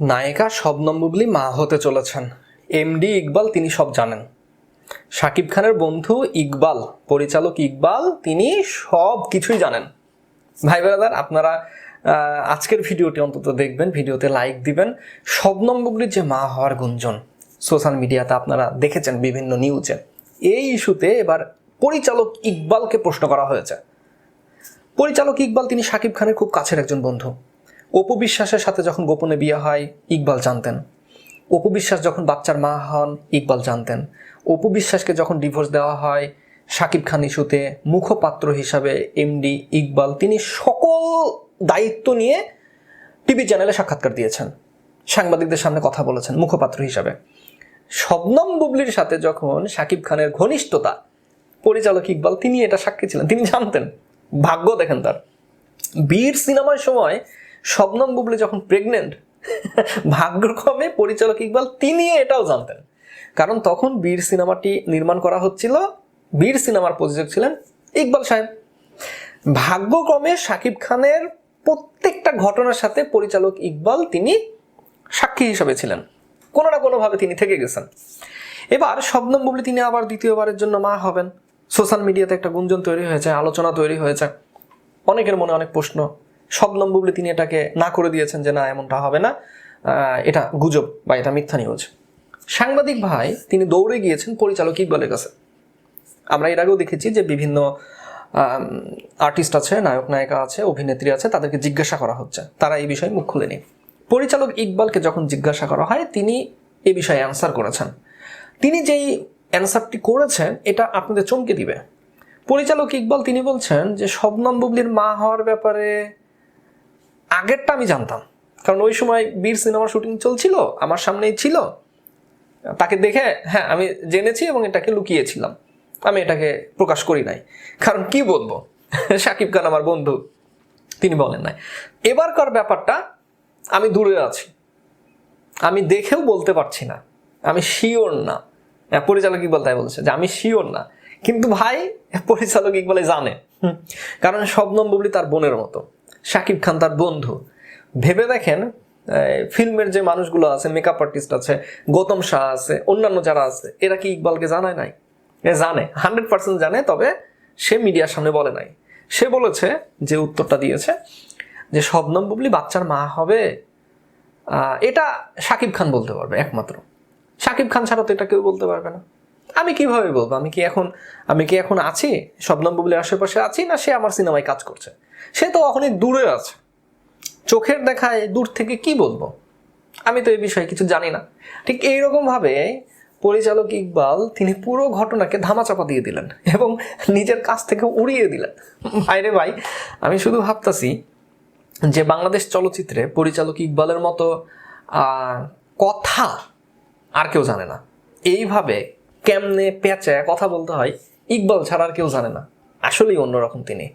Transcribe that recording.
নায়িকা শবনম বুবলী মা হতে চলেছেন। এমডি ইকবাল তিনি সব জানেন। শাকিব খানের বন্ধু ইকবাল, পরিচালক ইকবাল, তিনি সব কিছুই জানেন। ভাই ব্রাদার, আপনারা আজকের ভিডিওটি অন্তত দেখবেন, ভিডিওতে লাইক দিবেন। শবনম বুবলীর যে মা হওয়ার গুঞ্জন সোশ্যাল মিডিয়াতে আপনারা দেখেছেন বিভিন্ন নিউজে, এই ইস্যুতে এবার পরিচালক ইকবালকে প্রশ্ন করা হয়েছে। পরিচালক ইকবাল তিনি শাকিব খানের খুব কাছের একজন বন্ধু। অপু বিশ্বাসের সাথে যখন গোপনে বিয়ে হয় ইকবাল জানতেন। অপু বিশ্বাস যখন বাচ্চার মা হন ইকবাল জানতেন। অপু বিশ্বাসকে যখন ডিভোর্স দেওয়া হয় শাকিব খান ইস্যুতে মুখপাত্র হিসাবে এমডি ইকবাল তিনি সকল দায়িত্ব নিয়ে টিভি চ্যানেলে সাক্ষাৎকার দিয়েছেন, সাংবাদিকদের সামনে কথা বলেছেন মুখপাত্র হিসাবে। শবনম বুবলীর সাথে যখন শাকিব খানের ঘনিষ্ঠতা, পরিচালক ইকবাল তিনি এটা সাক্ষী ছিলেন, তিনি জানতেন। ভাগ্য দেখেন তার। বীর সিনেমার সময় শবনম বুবলী যখন প্রেগনেন্ট, ভাগ্যক্রমে পরিচালক ইকবাল তিনি এটাও জানতেন, কারণ তখন বীর সিনেমাটি নির্মাণ করা হচ্ছিল, বীর সিনেমার প্রযোজক ছিলেন ইকবাল সাহেব। ভাগ্যক্রমে শাকিব খানের প্রত্যেকটা ঘটনার সাথে পরিচালক ইকবাল তিনি সাক্ষী হিসাবে ছিলেন, কোনো না কোনোভাবে তিনি থেকে গেছেন। এবার শবনম বুবলী তিনি আবার দ্বিতীয়বারের জন্য মা হবেন। সোশ্যাল মিডিয়াতে একটা গুঞ্জন তৈরি হয়েছে, আলোচনা তৈরি হয়েছে, অনেকের মনে অনেক প্রশ্ন। শবনম বুবলী তিনি এটাকে না করে দিয়েছেন যে না, এমনটা হবে না, এটা গুজব বা এটা মিথ্যা নিউজ। সাংবাদিক ভাই তিনি দৌড়ে গিয়েছেন পরিচালক ইকবালের কাছে। আমরা এর আগেও দেখেছি যে বিভিন্ন আর্টিস্ট আছে, নায়ক নায়িকা আছে, অভিনেত্রী আছে, তাদেরকে জিজ্ঞাসা করা হচ্ছে, তারা এই বিষয়ে মুখ খুলেনি। পরিচালক ইকবালকে যখন জিজ্ঞাসা করা হয় তিনি এ বিষয়ে অ্যান্সার করেছেন। তিনি যেই অ্যান্সারটি করেছেন এটা আপনাদের চমকে দিবে। পরিচালক ইকবাল তিনি বলছেন যে শবনম বুবলীর মা হওয়ার ব্যাপারে আগেরটা আমি জানতাম, কারণ ওই সময় বীর সিনেমার শুটিং চলছিল, আমার সামনেই ছিল, তাকে দেখে হ্যাঁ আমি জেনেছি এবং এটাকে লুকিয়েছিলাম, আমি এটাকে প্রকাশ করি নাই, কারণ কি বলবো, শাকিব খান আমার বন্ধু, তিনি বলেন নাই। এবারকার ব্যাপারটা আমি দূরে আছি, আমি দেখেও বলতে পারছি না, আমি শিওর না। পরিচালক ইকবাল তাই বলছে যে আমি শিওর না, কিন্তু ভাই পরিচালক ইকবালে জানে, কারণ শবনম বুবলী তার বোনের মতো, শাকিব খান তার বন্ধু। ভেবে দেখেন, ফিল্মের যে মানুষগুলো আছে, মেকআপ আর্টিস্ট আছে, গৌতম শাহ আছে, অন্যান্য যারা আছে, এরা কি ইকবালকে জানায় নাই? জানে, 100% জানে, তবে সে মিডিয়ার সামনে বলে নাই। সে বলেছে, যে উত্তরটা দিয়েছে, যে শবনম বুবলী বাচ্চার মা হবে এটা শাকিব খান বলতে পারবে একমাত্র, শাকিব খান ছাড়া তো এটা কেউ বলতে পারবে না। আমি কিভাবে বলবো? আমি কি এখন আছি শবনম বুবলীর আশেপাশে আছি, না সে আমার সিনেমায় কাজ করছে? সে তো অনেক দূরে আছে, চোখের দেখায় দূর থেকে কি বলবো? আমি তো এই বিষয়ে কিছু জানি না। ঠিক এইরকম ভাবে পরিচালক ইকবাল তিনি পুরো ঘটনাকে ধামাচাপা দিয়ে দিলেন এবং নিজের কাছ থেকে উড়িয়ে দিলেন। ভাইরে ভাই, আমি শুধু ভাবতাছি যে বাংলাদেশ চলচ্চিত্রে পরিচালক ইকবালের মতো কথা আর কেউ জানে না। এইভাবে কেমনে পেঁচায় কথা বলতে হয় ইকবাল ছাড়া আর কেউ জানে না। আসলেই অন্যরকম তিনি।